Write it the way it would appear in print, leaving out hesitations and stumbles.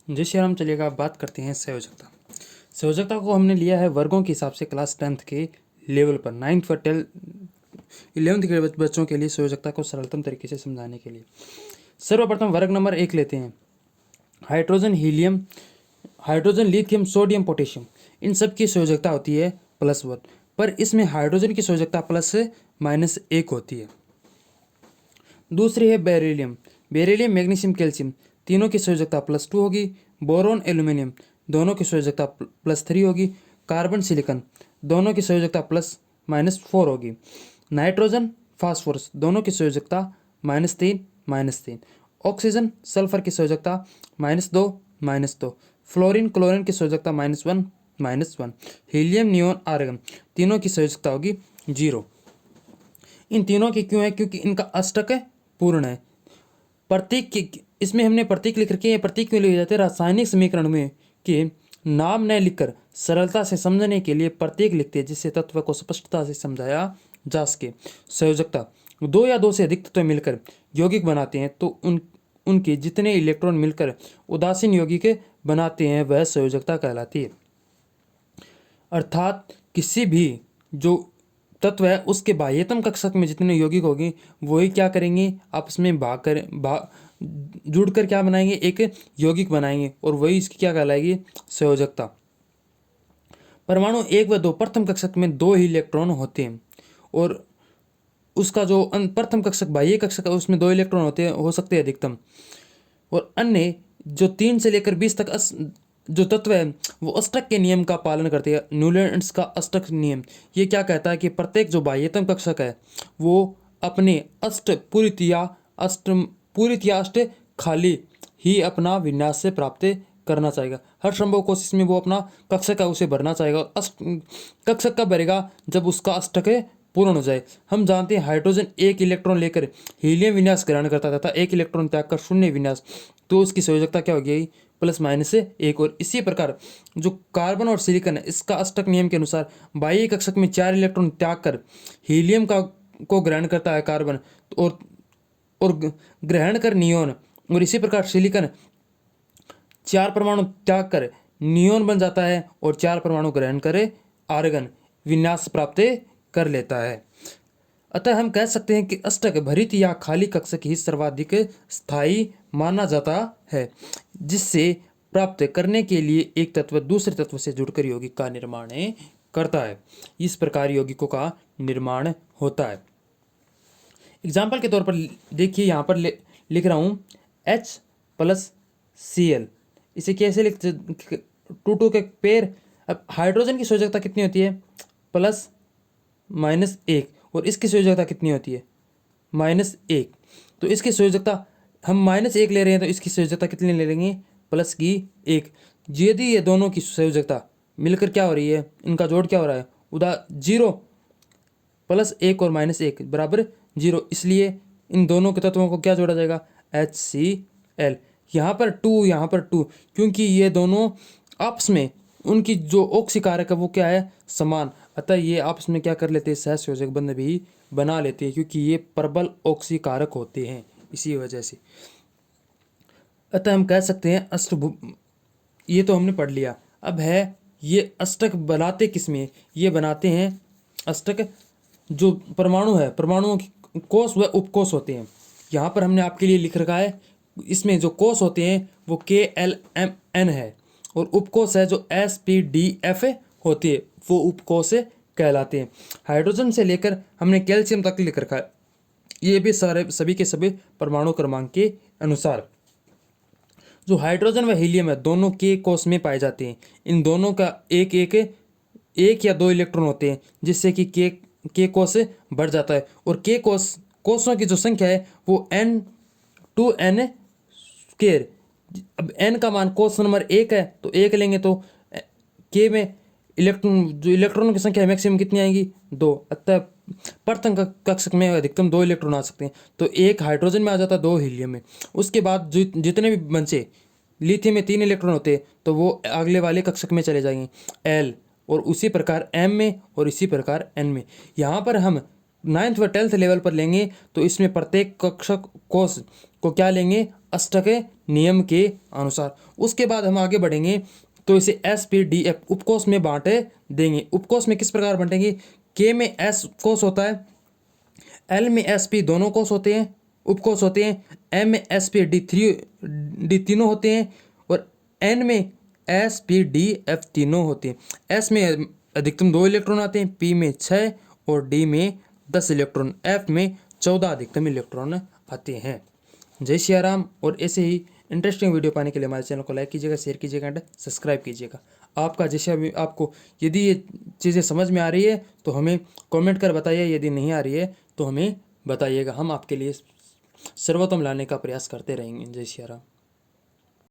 जी श्री राम, चलिएगा अब बात करते हैं संयोजकता। संयोजकता को हमने लिया है वर्गों के हिसाब से क्लास 10th के लेवल पर। 9th और 11th के बच्चों के लिए संयोजकता को सरलतम तरीके से समझाने के लिए सर्वप्रथम वर्ग नंबर 1 लेते हैं। Hydrogen, helium, hydrogen, lithium, sodium, potassium, इन सब की संयोजकता होती है +1, पर इसमें हाइड्रोजन की संयोजकता +-1 होती है। दूसरी है बेरिलियम, बेरिलियम, मैग्नीशियम, कैल्शियम, तीनों की संयोजकता +2 होगी। बोरोन, एल्यूमिनियम, दोनों की संयोजकता +3 होगी। कार्बन, सिलिकॉन, दोनों की संयोजकता +-4 होगी। नाइट्रोजन, फास्फोरस, दोनों की संयोजकता -3, ऑक्सीजन, सल्फर की संयोजकता -2, फ्लोरीन, क्लोरीन की संयोजकता -1, हीलियम, नियोन, आर्गन, तीनों की संयोजकता होगी 0। इन तीनों की क्यों है? क्योंकि इनका अष्टक पूर्ण है। प्रतीक इसमें हमने प्रतीक लिख रखे हैं। प्रतीक क्यों लिखे जाते हैं? रासायनिक समीकरण में कि नाम न लिखकर सरलता से समझने के लिए प्रतीक लिखते हैं, जिससे तत्व को स्पष्टता से समझाया जा सके। संयोजकता, 2 या 2 से अधिक तत्व मिलकर यौगिक बनाते हैं तो उनके जितने इलेक्ट्रॉन मिलकर उदासीन यौगिक बनाते हैं वह संयोजकता कहलाती है। अर्थात किसी भी जो तत्व है उसके बाह्यतम कक्षक में जितने यौगिक होंगे वही क्या करेंगे, आपस में जुड़कर क्या बनाएंगे, एक यौगिक बनाएंगे, और वही इसकी क्या कहलाएगी, संयोजकता। परमाणु 1 व 2 प्रथम कक्षक में 2 ही इलेक्ट्रॉन होते हैं, और उसका जो प्रथम कक्षक बाह्य कक्षक है उसमें 2 इलेक्ट्रॉन होते हैं, हो सकते हैं अधिकतम। और अन्य जो 3 से लेकर 20 तक जो तत्व है वो अष्टक के नियम का पालन करते हैं। न्यूलैंड्स का अष्टक नियम ये क्या कहता है कि प्रत्येक जो बाह्यतम कक्षक है वो अपने पूरित या अष्ट खाली ही अपना विन्यास से प्राप्त करना चाहेगा। हर संभव कोशिश में वो अपना कक्षक है उसे भरना चाहेगा। कक्षक कब भरेगा? जब उसका अष्टक पूर्ण हो जाए। हम जानते हैं हाइड्रोजन 1 इलेक्ट्रॉन लेकर हीलियम विन्यास ग्रहण करता था, 1 इलेक्ट्रॉन त्याग कर शून्य विन्यास, तो उसकी संयोजकता क्या हो गई, +-1। और इसी प्रकार जो कार्बन और सिलिकॉन है इसका अष्टक नियम के अनुसार बाह्य कक्षक में 4 इलेक्ट्रॉन त्याग कर हीलियम को ग्रहण करता है कार्बन, और ग्रहण कर नियोन, और इसी प्रकार सिलिकॉन 4 परमाणु त्याग कर नियोन बन जाता है, और 4 परमाणु ग्रहण करे आर्गन विन्यास प्राप्त कर लेता है। अतः हम कह सकते हैं कि अष्टक भरित या खाली कक्षक ही सर्वाधिक स्थायी माना जाता है, जिससे प्राप्त करने के लिए एक तत्व दूसरे तत्व से जुड़कर यौगिक का निर्माण करता है। इस प्रकार यौगिकों का निर्माण होता है। एग्जाम्पल के तौर पर देखिए, यहाँ पर लिख रहा हूँ H+Cl। इसे कैसे लिखते? 2 के पेयर। अब हाइड्रोजन की संयोजकता कितनी होती है? +-1, और इसकी संयोजकता कितनी होती है? -1। तो इसकी संयोजकता हम -1 ले रहे हैं तो इसकी संयोजकता कितनी ले लेंगे? +1। यदि ये दोनों की संयोजकता मिलकर क्या हो रही है, इनका जोड़ क्या हो रहा है, 0, +1 और -1 बराबर 0, इसलिए इन दोनों के तत्वों को क्या जोड़ा जाएगा, HCl। यहाँ पर 2, क्योंकि ये दोनों आपस में उनकी जो ऑक्सीकारक है वो क्या है, समान। अतः ये आपस में क्या कर लेते हैं, सहसंयोजक बंध भी बना लेते हैं, क्योंकि ये प्रबल ऑक्सीकारक होते हैं इसी वजह से। अतः हम कह सकते हैं ये तो हमने पढ़ लिया। अब है ये अष्टक बनाते किस में? ये बनाते हैं अष्टक जो परमाणु है, परमाणुओं की कोष व उपकोष होते हैं। यहाँ पर हमने आपके लिए लिख रखा है, इसमें जो कोष होते हैं वो KLMN है, और उपकोष है जो SPDF होती है, वो उपकोष कहलाते हैं। हाइड्रोजन से लेकर हमने कैल्शियम तक लिख रखा है, ये भी सभी के सभी परमाणु क्रमांक के अनुसार। जो हाइड्रोजन व हीलियम है दोनों के कोष में पाए जाते हैं। इन दोनों का एक या 2 इलेक्ट्रॉन होते हैं, जिससे कि के कोष बढ़ जाता है, और के कोषों की जो संख्या है वो N2N²। अब N का मान कोष नंबर 1 है तो 1 लेंगे, तो के में इलेक्ट्रॉनों की संख्या मैक्सिमम कितनी आएगी, 2। अतः प्रथम कक्षक में अधिकतम 2 इलेक्ट्रॉन आ सकते हैं, तो 1 हाइड्रोजन में आ जाता है, 2 हीलियम में। उसके बाद जितने भी बचे, लिथियम में 3 इलेक्ट्रॉन होते हैं तो वो अगले वाले कक्षक में चले जाएंगे, L, और उसी प्रकार M में, और इसी प्रकार N में। यहाँ पर हम 9th व 10th लेवल पर लेंगे तो इसमें प्रत्येक कक्षक कोष को क्या लेंगे, अष्टक नियम के अनुसार। उसके बाद हम आगे बढ़ेंगे तो इसे एस पी डी एफ उपकोष में बांटे देंगे। उपकोष में किस प्रकार बांटेंगे, के में एस कोष होता है, एल में एस पी दोनों कोष होते हैं, उपकोष होते हैं, एम में एस पी डी तीनों होते हैं, और एन में एस पी डी एफ तीनों होते हैं। एस में अधिकतम 2 इलेक्ट्रॉन आते हैं, पी में 6 और डी में 10 इलेक्ट्रॉन, एफ में 14 अधिकतम इलेक्ट्रॉन आते हैं। जय सिया राम। और ऐसे ही इंटरेस्टिंग वीडियो पाने के लिए हमारे चैनल को लाइक कीजिएगा, शेयर कीजिएगा एंड सब्सक्राइब कीजिएगा। आपका जैसे भी आपको यदि ये चीज़ें समझ में आ रही है तो हमें कमेंट कर बताइए, यदि नहीं आ रही है तो हमें बताइएगा, हम आपके लिए सर्वोत्तम लाने का प्रयास करते रहेंगे। जय सिया राम।